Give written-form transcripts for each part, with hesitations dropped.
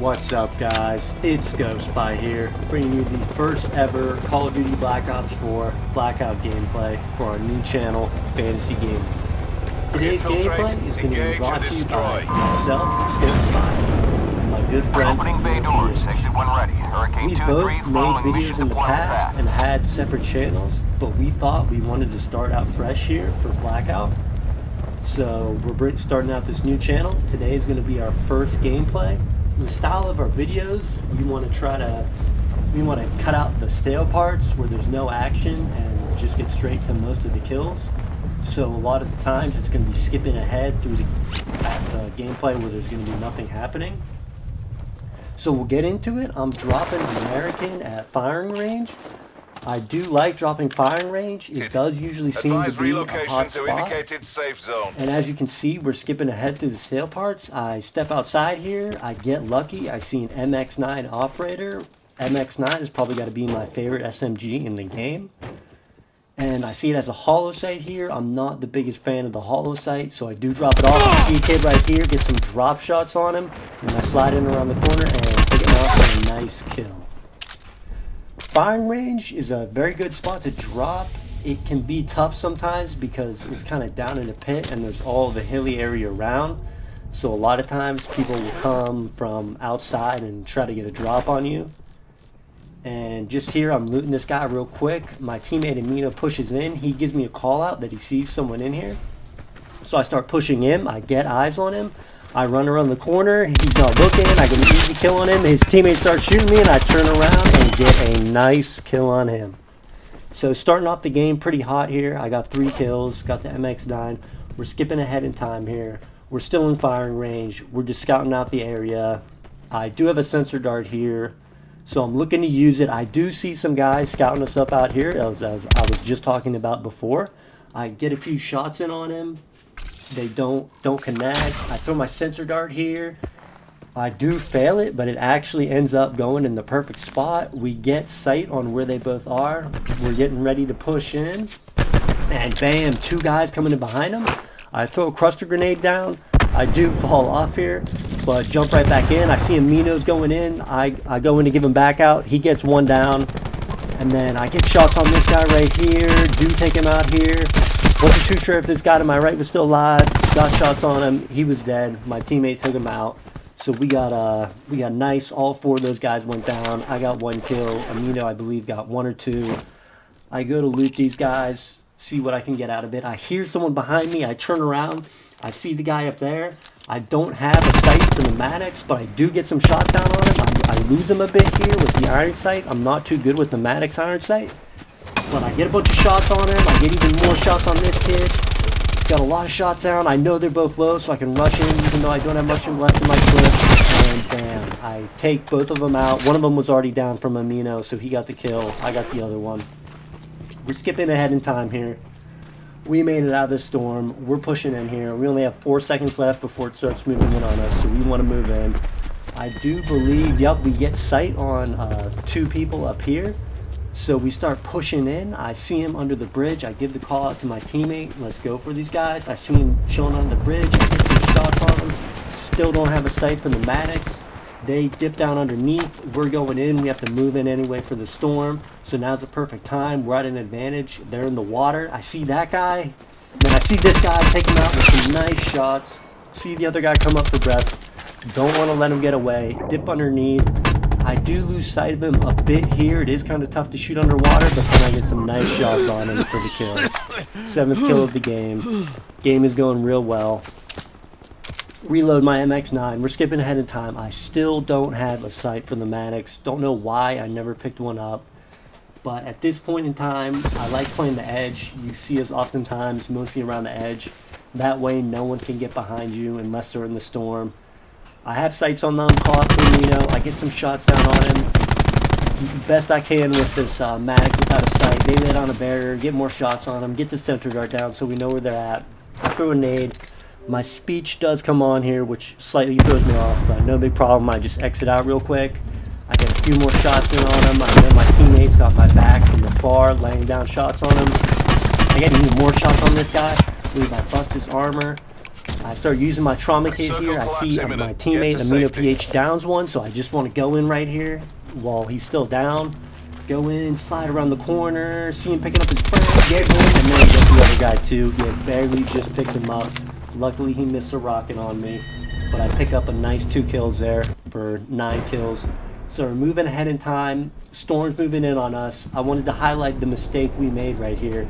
What's up, guys? It's Scopespy here, bringing you the first ever Call of Duty Black Ops 4 Blackout gameplay for our new channel, Fantasy Gaming. Today's gameplay is going to be brought to you by myself, Scopespy, and my good friend. Opening bay doors. Exit one ready. Hurricane We've 2-3 both made following videos mission in the deployment past path. and had separate channels, but we thought we wanted to start out fresh here for Blackout. So we're starting out this new channel. Today is going to be our first gameplay. The style of our videos, we want to cut out the stale parts where there's no action and just get straight to most of the kills. So a lot of the times it's going to be skipping ahead through the gameplay where there's going to be nothing happening. So we'll get into it. I'm dropping American at firing range. I do like dropping firing range. It does usually seem to be a hot spot. Safe zone. And as you can see, we're skipping ahead through the stale parts. I step outside here. I get lucky. I see an MX-9 operator. MX-9 has probably got to be my favorite SMG in the game. And I see it as a hollow sight here. I'm not the biggest fan of the hollow sight, so I do drop it off. I see a kid right here, get some drop shots on him, and I slide in around the corner and take him out for a nice kill. Firing range is a very good spot to drop. It can be tough sometimes because it's kind of down in the pit and there's all the hilly area around. So a lot of times people will come from outside and try to get a drop on you. And just here, I'm looting this guy real quick. My teammate Amino pushes in. He gives me a call out that he sees someone in here. So I start pushing him. I get eyes on him. I run around the corner. He's not looking. I get an easy kill on him. His teammates start shooting me, and I turn around and get a nice kill on him. So starting off the game pretty hot here. I got 3 kills. Got the MX-9. We're skipping ahead in time here. We're still in firing range. We're just scouting out the area. I do have a sensor dart here, so I'm looking to use it. I do see some guys scouting us up out here, as I was just talking about before. I get a few shots in on him. They don't connect. I throw my sensor dart here. I do fail it, but it actually ends up going in the perfect spot. We get sight on where they both are. We're getting ready to push in, and bam, 2 guys coming in behind them. I throw a cluster grenade down. I do fall off here, but jump right back in. I see Amino's going in. I go in to give him back out. He gets 1 down, and then I get shots on this guy right here. Do take him out here. Wasn't too sure if this guy to my right was still alive. Got shots on him. He was dead. My teammate took him out. So we got nice. All 4 of those guys went down. I got 1 kill. Amino, I believe, got 1 or 2. I go to loot these guys, see what I can get out of it. I hear someone behind me. I turn around. I see the guy up there. I don't have a sight for the Maddox, but I do get some shots down on him. I lose him a bit here with the iron sight. I'm not too good with the Maddox iron sight. But I get a bunch of shots on him. I get even more shots on this kid. Got a lot of shots down. I know they're both low, so I can rush in even though I don't have much left in my clip. And bam, I take both of them out. One of them was already down from Amino, so he got the kill. I got the other one. We're skipping ahead in time here. We made it out of the storm. We're pushing in here. We only have 4 seconds left before it starts moving in on us, so we want to move in. I do believe, yep, we get sight on 2 people up here. So we start pushing in. I see him under the bridge. I give the call out to my teammate. Let's go for these guys. I see him chilling on the bridge. I get some shots on him. Still don't have a sight for the Maddox. They dip down underneath. We're going in. We have to move in anyway for the storm. So now's the perfect time. We're at an advantage. They're in the water. I see that guy. Then I see this guy. Take him out with some nice shots. See the other guy come up for breath. Don't want to let him get away. Dip underneath. I do lose sight of him a bit here. It is kind of tough to shoot underwater, but then I get some nice shots on him for the kill. 7th kill of the game. Game is going real well. Reload my MX-9. We're skipping ahead in time. I still don't have a sight for the Maddox. Don't know why. I never picked one up. But at this point in time, I like playing the edge. You see us oftentimes mostly around the edge. That way no one can get behind you unless they're in the storm. I have sights on them, call out to Amino. I get some shots down on him. Best I can with this Maddox without a sight. They lay down a barrier, get more shots on them, get the center guard down so we know where they're at. I throw a nade. My speech does come on here, which slightly throws me off, but no big problem. I just exit out real quick. I get a few more shots in on him. I know my teammates got my back from afar, laying down shots on him. I get even more shots on this guy. I believe I bust his armor. I start using my trauma kit here. I see my teammate Amino PH downs one, so I just want to go in right here while he's still down. Go in, slide around the corner, see him picking up his friend, get him, and then get the other guy too. Yeah, barely just picked him up. Luckily he missed a rocket on me, but I pick up a nice 2 kills there for 9 kills. So we're moving ahead in time. Storm's moving in on us. I wanted to highlight the mistake we made right here.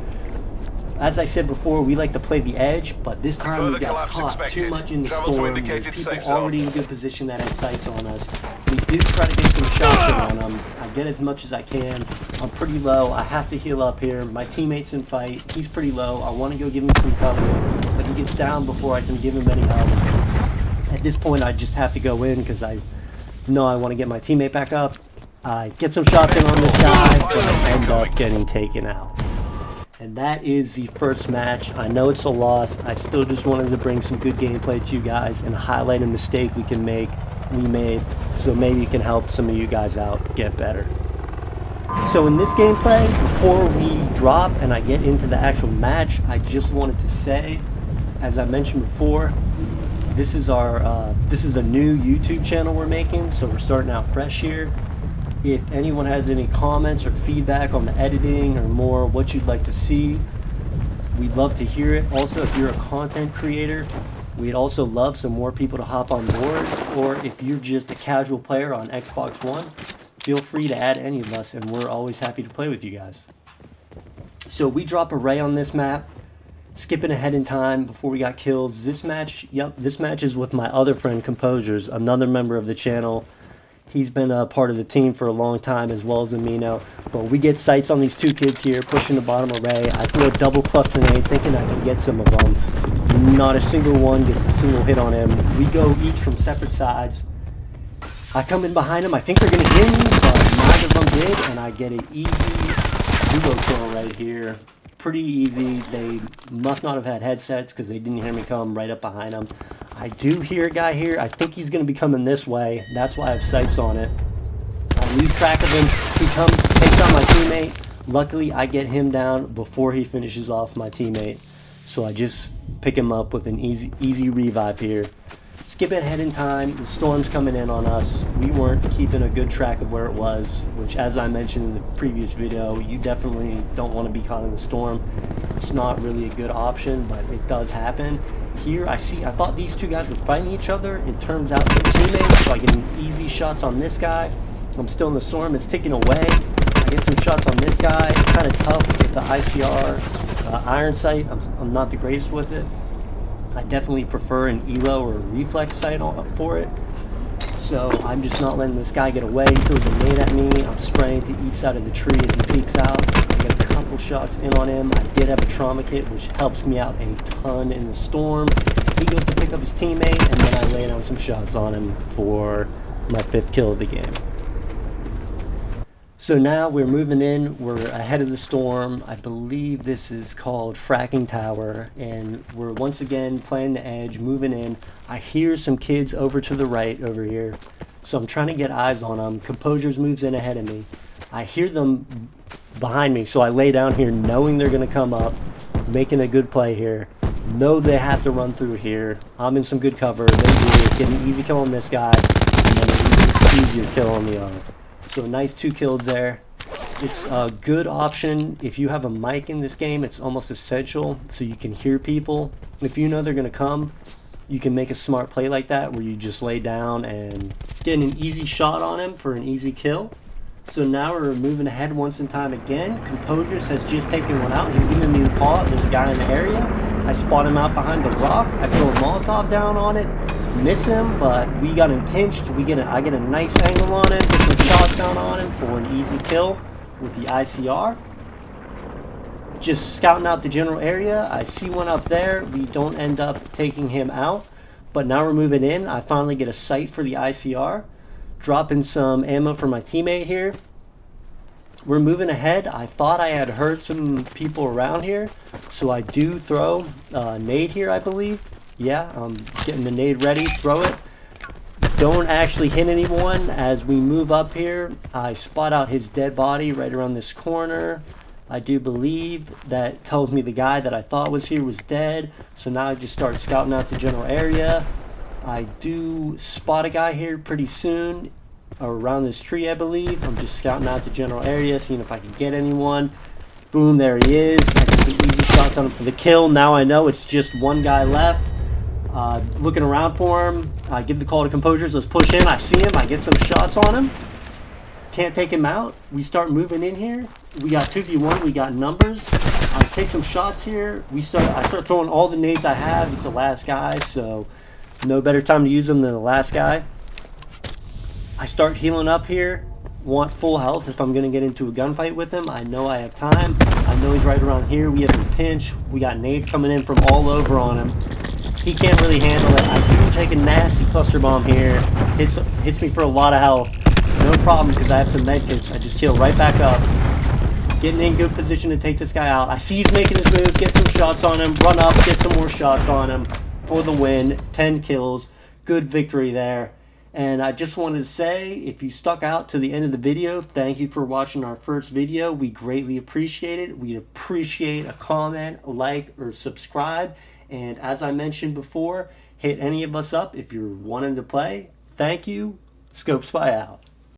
As I said before, we like to play the edge, but this time we got caught too much in the storm. There's people already in good position that had sights on us. We do try to get some shots in on them. I get as much as I can. I'm pretty low. I have to heal up here. My teammate's in fight. He's pretty low. I want to go give him some cover, but he gets down before I can give him any help. At this point, I just have to go in because I know I want to get my teammate back up. I get some shots in on this guy, but I end up getting taken out. And that is the first match. I know it's a loss. I still just wanted to bring some good gameplay to you guys and highlight a mistake we made, so maybe it can help some of you guys out get better. So in this gameplay, before we drop and I get into the actual match, I just wanted to say, as I mentioned before, this is a new YouTube channel we're making, so we're starting out fresh here. If anyone has any comments or feedback on the editing or more what you'd like to see, we'd love to hear it. Also, if you're a content creator, we'd also love some more people to hop on board. Or if you're just a casual player on Xbox One, feel free to add any of us, and we're always happy to play with you guys. So we drop a ray on this map, skipping ahead in time before we got kills. This match is with my other friend Komposures, another member of the channel. He's been a part of the team for a long time, as well as Amino. But we get sights on these 2 kids here, pushing the bottom array. I throw a double cluster nade, thinking I can get some of them. Not a single one gets a single hit on him. We go each from separate sides. I come in behind him. I think they're going to hear me, but neither of them did, and I get an easy duo kill right here. Pretty easy. They must not have had headsets because they didn't hear me come right up behind them. I do hear a guy here. I think he's going to be coming this way. That's why I have sights on it. I lose track of him. He comes, takes out my teammate. Luckily, I get him down before he finishes off my teammate. So I just pick him up with an easy revive here. Skip ahead in time. The storm's coming in on us. We weren't keeping a good track of where it was, which, as I mentioned in the previous video, you definitely don't want to be caught in the storm. It's not really a good option, but it does happen. Here, I thought these 2 guys were fighting each other. It turns out they're teammates, so I get easy shots on this guy. I'm still in the storm. It's ticking away. I get some shots on this guy. Kind of tough with the ICR iron sight. I'm not the greatest with it. I definitely prefer an ELO or a reflex sight for it. So I'm just not letting this guy get away. He throws a nade at me. I'm spraying to each side of the tree as he peeks out. I get a couple shots in on him. I did have a trauma kit, which helps me out a ton in the storm. He goes to pick up his teammate, and then I lay down some shots on him for my 5th kill of the game. So now we're moving in, we're ahead of the storm. I believe this is called Fracking Tower, and we're once again playing the edge, moving in. I hear some kids over to the right over here, so I'm trying to get eyes on them. Komposures moves in ahead of me. I hear them behind me, so I lay down here knowing they're going to come up, making a good play here. Know they have to run through here. I'm in some good cover. They do. Get an easy kill on this guy, and then an easier kill on the other. So nice 2 kills there. It's a good option if you have a mic in this game. It's almost essential so you can hear people. If you know they're going to come, you can make a smart play like that where you just lay down and get an easy shot on him for an easy kill. So now we're moving ahead once in time again. Komposures has just taken one out. He's giving me the call. There's a guy in the area. I spot him out behind the rock. I throw a Molotov down on it. Miss him, but we got him pinched. I get a nice angle on him. Get some shots down on him for an easy kill with the ICR. Just scouting out the general area. I see one up there. We don't end up taking him out. But now we're moving in. I finally get a sight for the ICR. Dropping some ammo for my teammate here. We're moving ahead. I thought I had heard some people around here, so I do throw a nade here, I believe. Yeah, I'm getting the nade ready. Throw it. Don't actually hit anyone. As we move up here, I spot out his dead body right around this corner. I do believe that tells me the guy that I thought was here was dead. So now I just start scouting out the general area. I do spot a guy here pretty soon around this tree, I believe. I'm just scouting out the general area, seeing if I can get anyone. Boom, there he is. I get some easy shots on him for the kill. Now I know it's just one guy left. Looking around for him. I give the call to Composures. Let's push in. I see him. I get some shots on him. Can't take him out. We start moving in here. We got 2v1. We got numbers. I take some shots here. I start throwing all the nades I have. He's the last guy, so no better time to use them than the last guy. I start healing up here. Want full health if I'm going to get into a gunfight with him. I know I have time. I know he's right around here. We have him pinched. We got nades coming in from all over on him. He can't really handle it. I do take a nasty cluster bomb here. Hits me for a lot of health. No problem because I have some med kits. I just heal right back up. Getting in good position to take this guy out. I see he's making his move. Get some shots on him. Run up. Get some more shots on him for the win. 10 kills. Good victory there. And I just wanted to say, if you stuck out to the end of the video, thank you for watching our first video. We greatly appreciate it. We appreciate a comment, a like, or subscribe. And as I mentioned before, hit any of us up if you're wanting to play. Thank you. Scopespy out.